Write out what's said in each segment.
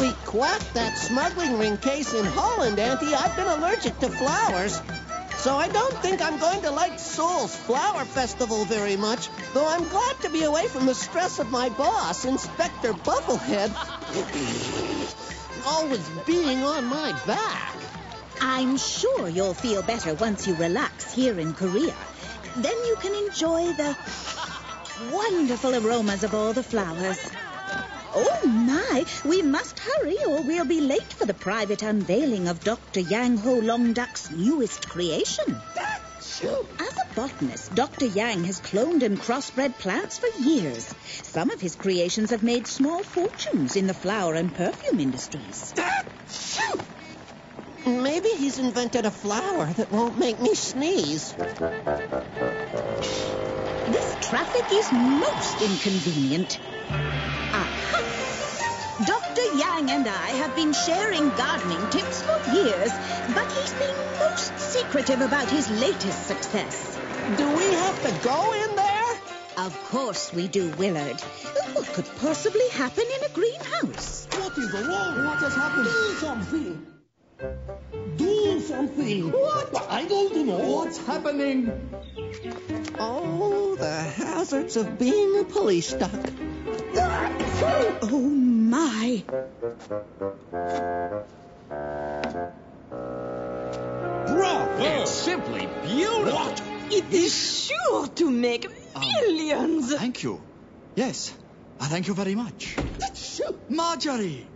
sweet quack, that smuggling ring case in Holland, Auntie, I've been allergic to flowers. So I don't think I'm going to like Seoul's Flower Festival very much, though I'm glad to be away from the stress of my boss, Inspector Bubblehead, always being on my back. I'm sure you'll feel better once you relax here in Korea. Then you can enjoy the wonderful aromas of all the flowers. Oh, my, we must hurry or we'll be late for the private unveiling of Dr. Yang Ho Longduk's newest creation. As a botanist, Dr. Yang has cloned and crossbred plants for years. Some of his creations have made small fortunes in the flower and perfume industries. Maybe he's invented a flower that won't make me sneeze. This traffic is most inconvenient. Aha! Dr. Yang and I have been sharing gardening tips for years, but he's been most secretive about his latest success. Do we have to go in there? Of course we do, Willard. What could possibly happen in a greenhouse? What is wrong? What has happened? Do something. Do something. What? I don't know. What's happening? Oh, the hazards of being a police duck. Oh, my. Bravo! It's simply beautiful. What? It is sure to make millions. Thank you. Yes, thank you very much. Marjorie!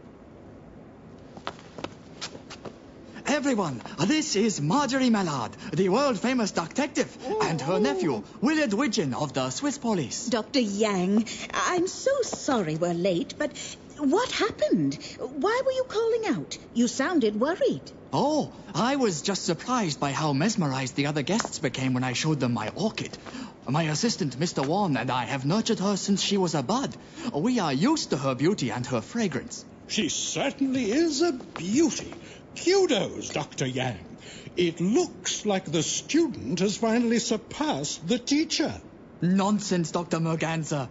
Everyone, this is Marjorie Mallard, the world-famous detective, and her nephew, Willard Widgeon of the Swiss police. Dr. Yang, I'm so sorry we're late, but what happened? Why were you calling out? You sounded worried. Oh, I was just surprised by how mesmerized the other guests became when I showed them my orchid. My assistant, Mr. Wan, and I have nurtured her since she was a bud. We are used to her beauty and her fragrance. She certainly is a beauty. Kudos, Dr. Yang. It looks like the student has finally surpassed the teacher. Nonsense, Dr. Merganser.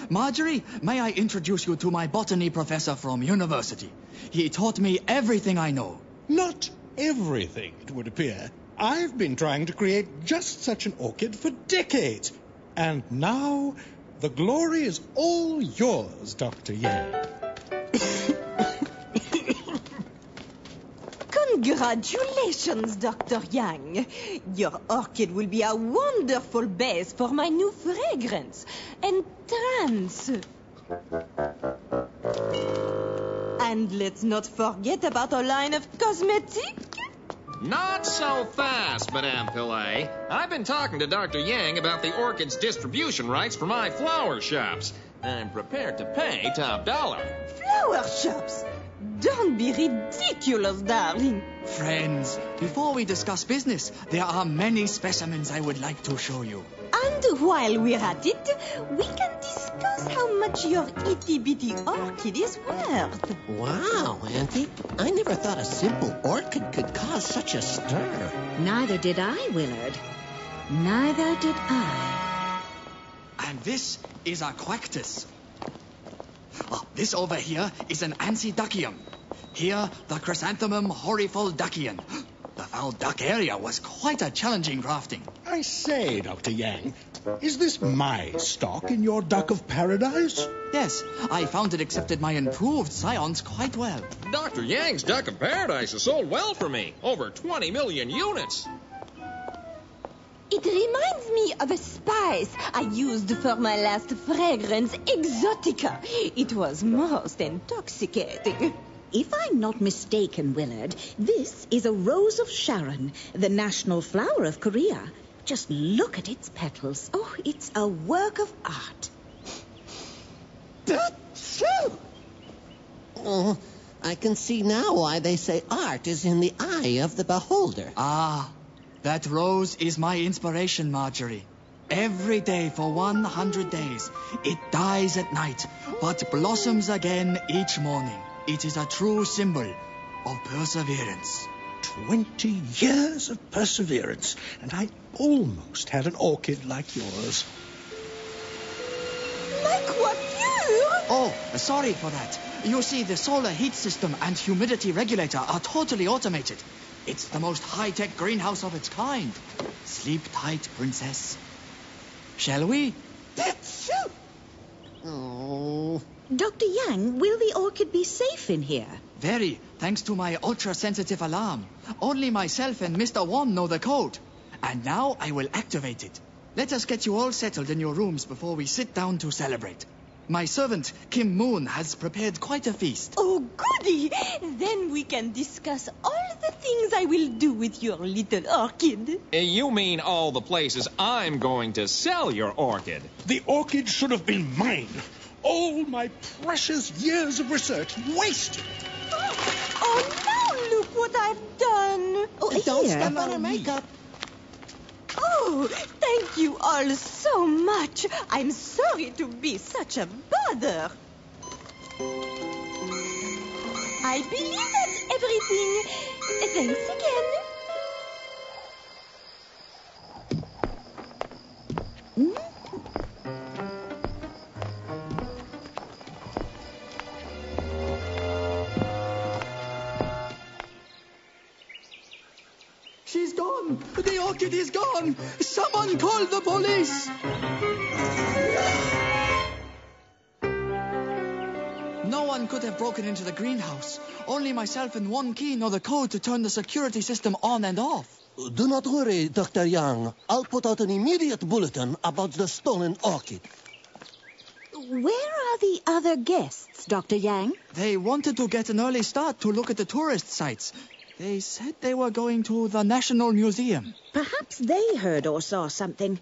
Marjorie, may I introduce you to my botany professor from university? He taught me everything I know. Not everything, it would appear. I've been trying to create just such an orchid for decades. And now the glory is all yours, Dr. Yang. Congratulations, Dr. Yang. Your orchid will be a wonderful base for my new fragrance. Entrance. And let's not forget about a line of cosmetic. Not so fast, Madame Pillay. I've been talking to Dr. Yang about the orchid's distribution rights for my flower shops. I'm prepared to pay top dollar. Flower shops? Don't be ridiculous, darling. Friends, before we discuss business, there are many specimens I would like to show you. And while we're at it, we can discuss how much your itty-bitty orchid is worth. Wow, Auntie. I never thought a simple orchid could cause such a stir. Neither did I, Willard. Neither did I. And this is a quactus. This over here is an Ansiduckium. Here, the Chrysanthemum horrifolduckian. The foul duck area was quite a challenging grafting. I say, Dr. Yang, is this my stock in your duck of paradise? Yes, I found it accepted my improved scions quite well. Dr. Yang's Duck of Paradise has sold well for me. Over 20 million units. It reminds me of a spice I used for my last fragrance, Exotica. It was most intoxicating. If I'm not mistaken, Willard, this is a Rose of Sharon, the national flower of Korea. Just look at its petals. Oh, it's a work of art. Oh, I can see now why they say art is in the eye of the beholder. Ah, that rose is my inspiration, Marjorie. Every day for 100 days, it dies at night, but blossoms again each morning. It is a true symbol of perseverance. 20 years of perseverance, and I almost had an orchid like yours. Like what you? Oh, sorry for that. You see, the solar heat system and humidity regulator are totally automated. It's the most high-tech greenhouse of its kind. Sleep tight, princess. Shall we? Achoo! Oh. Dr. Yang, will the orchid be safe in here? Very, thanks to my ultra-sensitive alarm. Only myself and Mr. Wong know the code. And now I will activate it. Let us get you all settled in your rooms before we sit down to celebrate. My servant, Kim Moon, has prepared quite a feast. Oh, goody! Then we can discuss all the things I will do with your little orchid. You mean all the places I'm going to sell your orchid? The orchid should have been mine. All my precious years of research wasted. Oh, now look what I've done. Oh, Don't here. step on her makeup. Oh, thank you all so much. I'm sorry to be such a bother. I believe that's everything. Thanks again. She's gone! The orchid is gone! Someone call the police! No one could have broken into the greenhouse. Only myself and one key know the code to turn the security system on and off. Do not worry, Dr. Yang. I'll put out an immediate bulletin about the stolen orchid. Where are the other guests, Dr. Yang? They wanted to get an early start to look at the tourist sites. They said they were going to the National Museum. Perhaps they heard or saw something.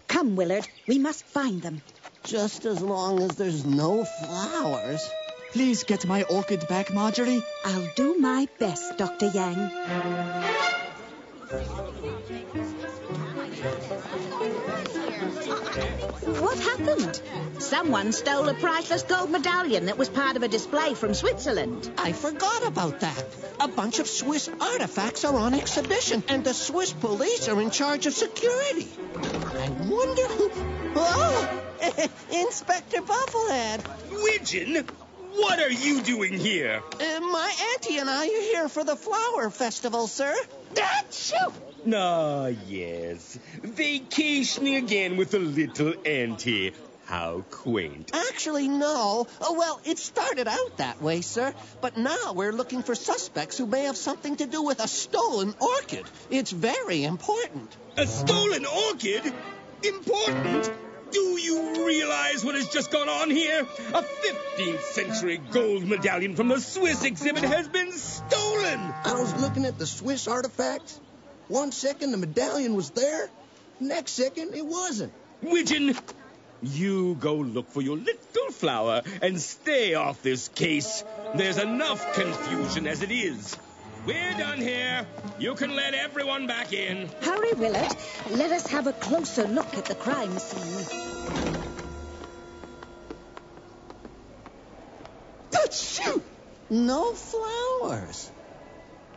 Come, Willard, we must find them. Just as long as there's no flowers. Please get my orchid back, Marjorie. I'll do my best, Dr. Yang. What happened? Someone stole a priceless gold medallion that was part of a display from Switzerland. I forgot about that. A bunch of Swiss artifacts are on exhibition, and the Swiss police are in charge of security. I wonder who... Oh! Inspector Bufflehead. Widgeon, what are you doing here? My auntie and I are here for the flower festival, sir. Achoo! Ah, yes. Vacationing again with the little auntie. How quaint. Actually, no. Oh, well, it started out that way, sir. But now we're looking for suspects who may have something to do with a stolen orchid. It's very important. A stolen orchid? Important? Do you realize what has just gone on here? A 15th century gold medallion from the Swiss exhibit has been stolen! I was looking at the Swiss artifacts. 1 second the medallion was there. Next second it wasn't. Widgeon, you go look for your little flower and stay off this case. There's enough confusion as it is. We're done here. You can let everyone back in. Hurry, Willard. Let us have a closer look at the crime scene. Achoo! No flowers.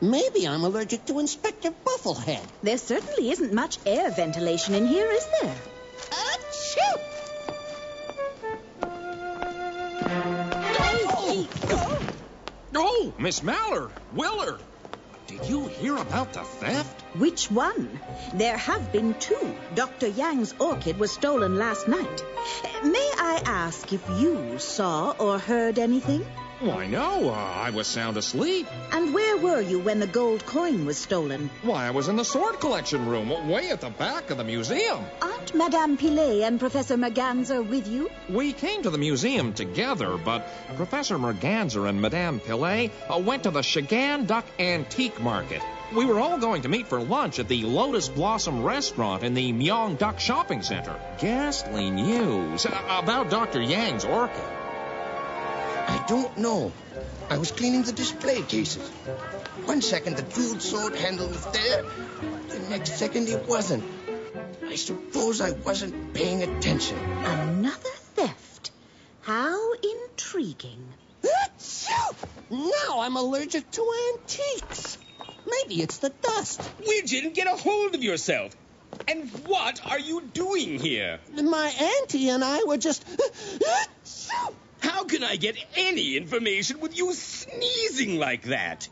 Maybe I'm allergic to Inspector Bufflehead. There certainly isn't much air ventilation in here, is there? Achoo! Oh, Miss Mallard, Willard. Did you hear about the theft? Which one? There have been two. Dr. Yang's orchid was stolen last night. May I ask if you saw or heard anything? Why, no, I was sound asleep. And where were you when the gold coin was stolen? Why, I was in the sword collection room, way at the back of the museum. Aren't Madame Pilet and Professor Merganser with you? We came to the museum together, but Professor Merganser and Madame Pilet went to the Shagan Duck Antique Market. We were all going to meet for lunch at the Lotus Blossom Restaurant in the Myeong Duck Shopping Center. Ghastly news about Dr. Yang's orchid. I don't know. I was cleaning the display cases. 1 second the jeweled sword handle was there. The next second it wasn't. I suppose I wasn't paying attention. Another theft. How intriguing. Achoo! Now I'm allergic to antiques. Maybe it's the dust. Widgeon, get a hold of yourself. And what are you doing here? My auntie and I were just... Achoo! How How can I get any information with you sneezing like that?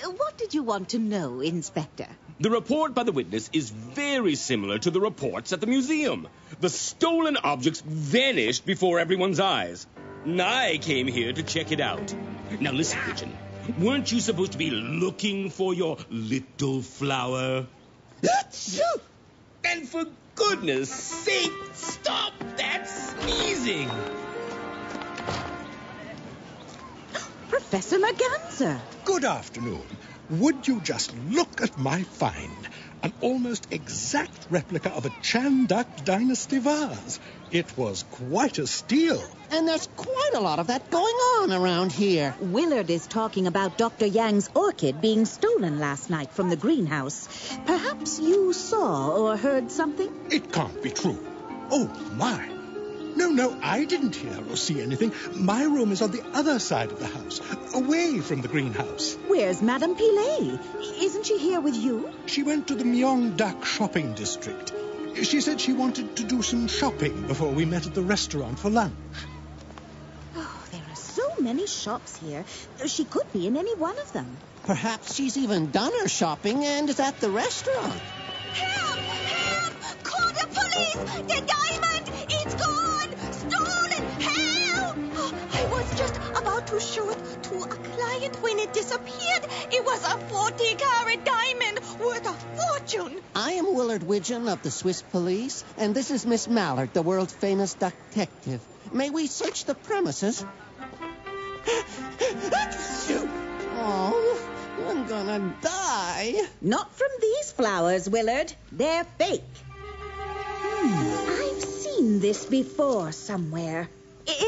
What did you want to know, Inspector? The report by the witness is very similar to the reports at the museum. The stolen objects vanished before everyone's eyes. I came here to check it out. Now listen, Pigeon. Weren't you supposed to be looking for your little flower? And for goodness sake, stop that sneezing! Professor Merganser. Good afternoon. Would you just look at my find? An almost exact replica of a Chandak Dynasty vase. It was quite a steal. And there's quite a lot of that going on around here. Willard is talking about Dr. Yang's orchid being stolen last night from the greenhouse. Perhaps you saw or heard something? It can't be true. Oh, my. No, I didn't hear or see anything. My room is on the other side of the house, away from the greenhouse. Where's Madame Pilet? Isn't she here with you? She went to the Myeongdak shopping district. She said she wanted to do some shopping before we met at the restaurant for lunch. Oh, there are so many shops here. She could be in any one of them. Perhaps she's even done her shopping and is at the restaurant. Help! Help! Call the police! The diamond! It's gone! Stolen! Help! Oh, I was just about to show it to a client when it disappeared. It was a 40-carat diamond worth a fortune. I am Willard Widgeon of the Swiss police, and this is Miss Mallard, the world-famous detective. May we search the premises? Oh, I'm gonna die. Not from these flowers, Willard. They're fake. I've seen this before somewhere.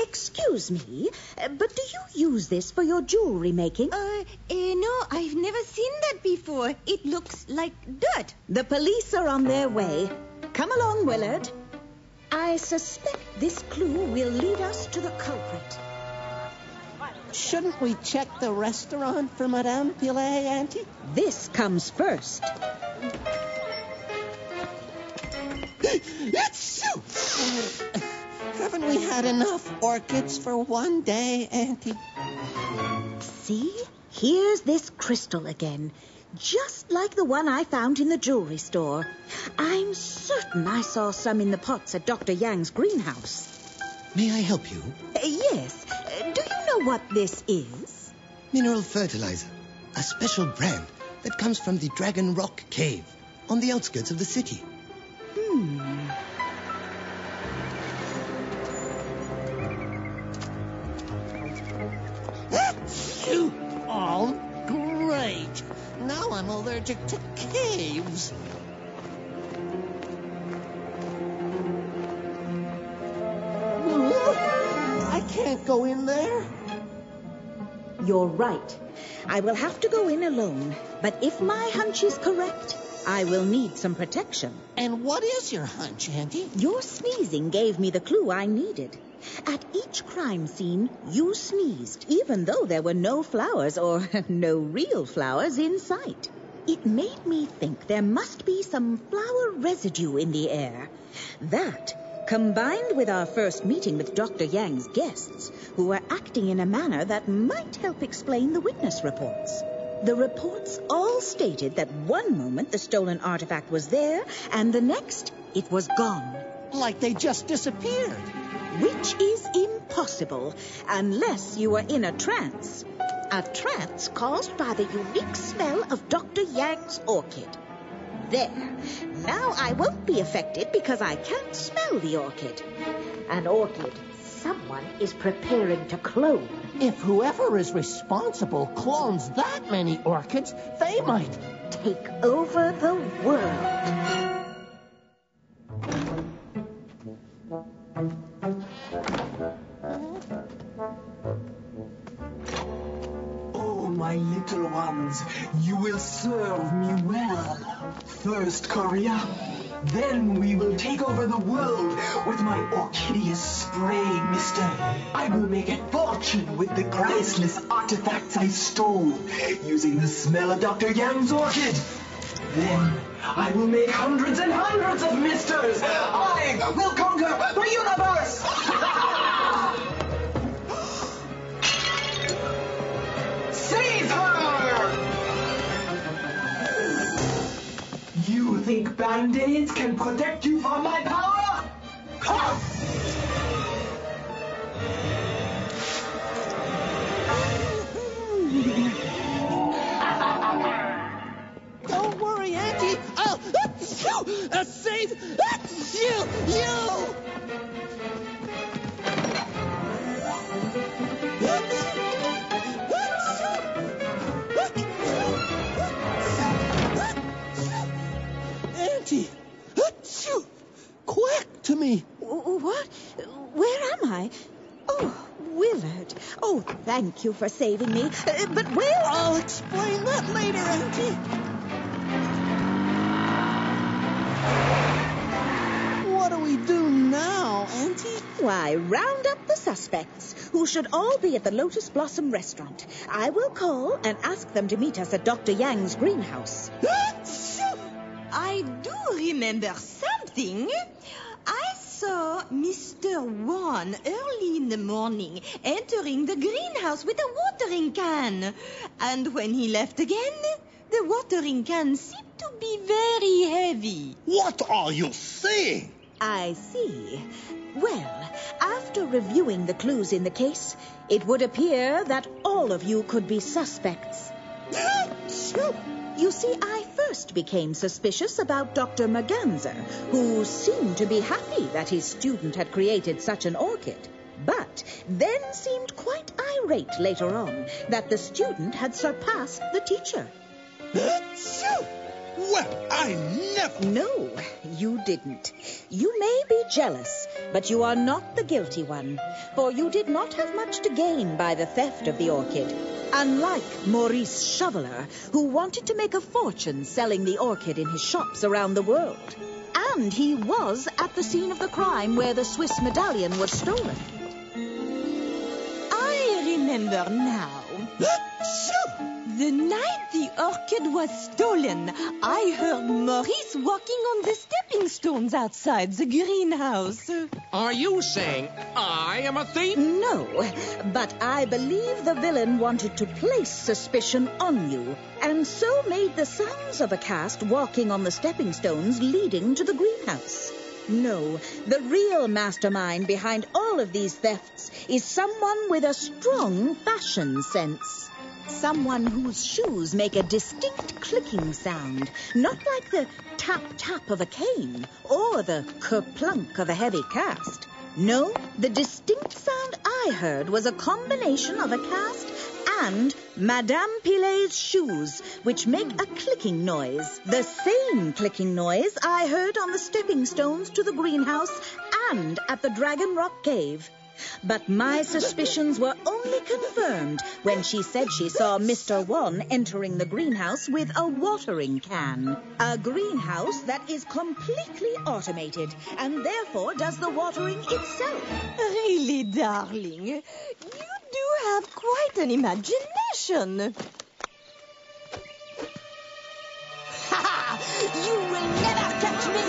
Excuse me, but do you use this for your jewelry making? No, I've never seen that before. It looks like dirt. The police are on their way. Come along, Willard. I suspect this clue will lead us to the culprit. Shouldn't we check the restaurant for Madame Pilet, Auntie? This comes first. Haven't we had enough orchids for one day, Auntie? See? Here's this crystal again. Just like the one I found in the jewelry store. I'm certain I saw some in the pots at Dr. Yang's greenhouse. May I help you? Yes. Do you know what this is? Mineral fertilizer. A special brand that comes from the Dragon Rock Cave on the outskirts of the city. Oh, great. Now I'm allergic to caves. I can't go in there. You're right. I will have to go in alone. But if my hunch is correct, I will need some protection. And what is your hunch, Auntie? Your sneezing gave me the clue I needed. At each crime scene, you sneezed, even though there were no flowers or no real flowers in sight. It made me think there must be some flower residue in the air. That, combined with our first meeting with Dr. Yang's guests, who were acting in a manner that might help explain the witness reports. The reports all stated that one moment the stolen artifact was there, and the next, it was gone. Like they just disappeared. Which is impossible, unless you are in a trance. A trance caused by the unique smell of Dr. Yang's orchid. There. Now I won't be affected because I can't smell the orchid. An orchid someone is preparing to clone. If whoever is responsible clones that many orchids, they might take over the world. Oh, my little ones, you will serve me well. First Korea, then we will take over the world with my orchideous spray, mister. I will make a fortune with the priceless artifacts I stole, using the smell of Dr. Yang's orchid. Then I will make hundreds and hundreds of misters. I will conquer the universe. Band-Aids can protect you from my power? Don't worry, Auntie. I'll save you. Auntie, quack to me. What? Where am I? Oh, Willard. Oh, thank you for saving me. But where... I'll explain that later, Auntie. What do we do now, Auntie? Why, round up the suspects, who should all be at the Lotus Blossom restaurant. I will call and ask them to meet us at Dr. Yang's greenhouse. I do remember something. I saw Mr. Wan early in the morning entering the greenhouse with a watering can. And when he left again, the watering can seemed to be very heavy. What are you saying? I see. Well, after reviewing the clues in the case, it would appear that all of you could be suspects. You see, I first became suspicious about Dr. Merganser, who seemed to be happy that his student had created such an orchid, but then seemed quite irate later on that the student had surpassed the teacher. Well, I never... No, you didn't. You may be jealous, but you are not the guilty one, for you did not have much to gain by the theft of the orchid. Unlike Maurice Shoveler, who wanted to make a fortune selling the orchid in his shops around the world. And he was at the scene of the crime where the Swiss medallion was stolen. I remember now. The night the orchid was stolen, I heard Maurice walking on the stepping stones outside the greenhouse. Are you saying I am a thief? No, but I believe the villain wanted to place suspicion on you, and so made the sounds of a cast walking on the stepping stones leading to the greenhouse. No, the real mastermind behind all of these thefts is someone with a strong fashion sense. Someone whose shoes make a distinct clicking sound, not like the tap-tap of a cane or the kerplunk of a heavy cast. No, the distinct sound I heard was a combination of a cast and Madame Pilet's shoes, which make a clicking noise. The same clicking noise I heard on the stepping stones to the greenhouse and at the Dragon Rock Cave. But my suspicions were only confirmed when she said she saw Mr. Wan entering the greenhouse with a watering can. A greenhouse that is completely automated and therefore does the watering itself. Really, darling, you do have quite an imagination. Ha! You will never catch me!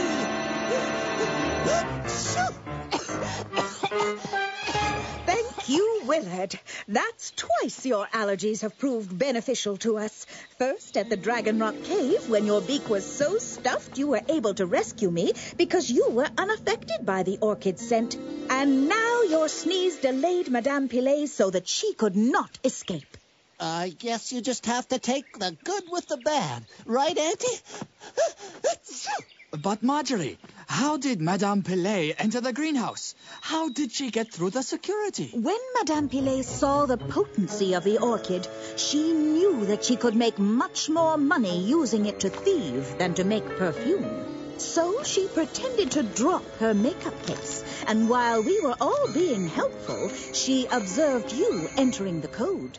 Thank you, Willard. That's twice your allergies have proved beneficial to us. First, at the Dragon Rock Cave, when your beak was so stuffed you were able to rescue me because you were unaffected by the orchid scent. And now your sneeze delayed Madame Pilet so that she could not escape. I guess you just have to take the good with the bad. Right, Auntie? But Marjorie, how did Madame Pilet enter the greenhouse? How did she get through the security? When Madame Pilet saw the potency of the orchid, she knew that she could make much more money using it to thieve than to make perfume. So she pretended to drop her makeup case, and while we were all being helpful, she observed you entering the code.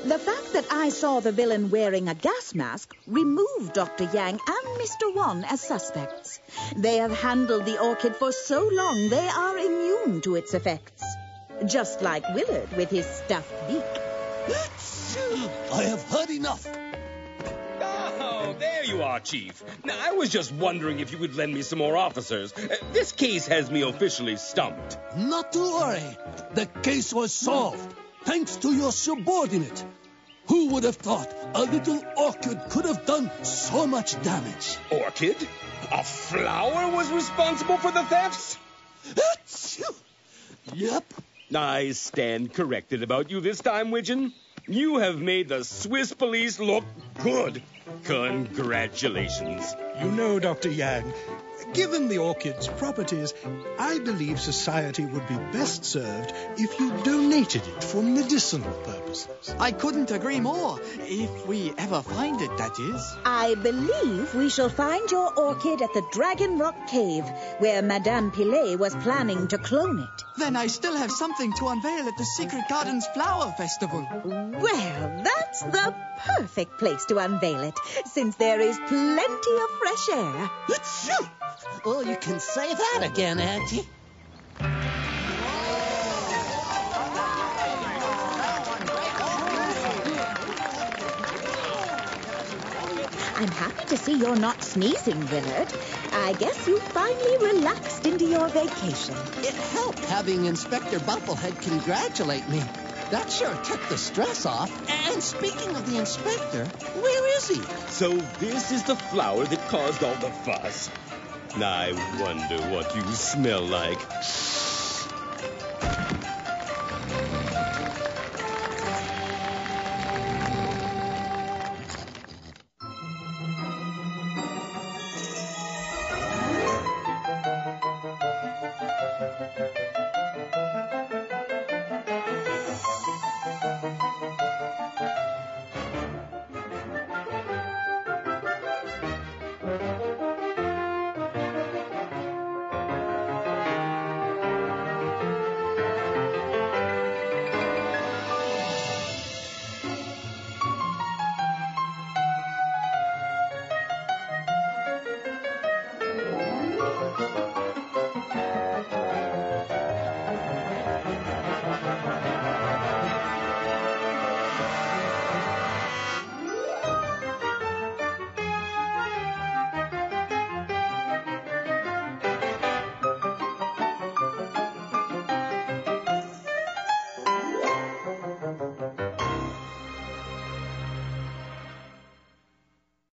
The fact that I saw the villain wearing a gas mask removed Dr. Yang and Mr. Wan as suspects. They have handled the orchid for so long they are immune to its effects. Just like Willard with his stuffed beak. I have heard enough. Oh, there you are, Chief. Now, I was just wondering if you could lend me some more officers. This case has me officially stumped. Not to worry. The case was solved, thanks to your subordinate. Who would have thought a little orchid could have done so much damage? Orchid? A flower was responsible for the thefts? Achoo! Yep. I stand corrected about you this time, Widgeon. You have made the Swiss police look good. Congratulations. You know, Dr. Yang, given the orchid's properties, I believe society would be best served if you donated it for medicinal purposes. I couldn't agree more. If we ever find it, that is. I believe we shall find your orchid at the Dragon Rock Cave, where Madame Pilet was planning to clone it. Then I still have something to unveil at the Secret Gardens Flower Festival. Well, that's the perfect place to unveil it, since there is plenty of fresh air. Achoo! Oh, you can say that again, Auntie. I'm happy to see you're not sneezing, Willard. I guess you finally relaxed into your vacation. It helped having Inspector Bubblehead congratulate me. That sure took the stress off. And speaking of the inspector, where is he? So this is the flower that caused all the fuss. I wonder what you smell like.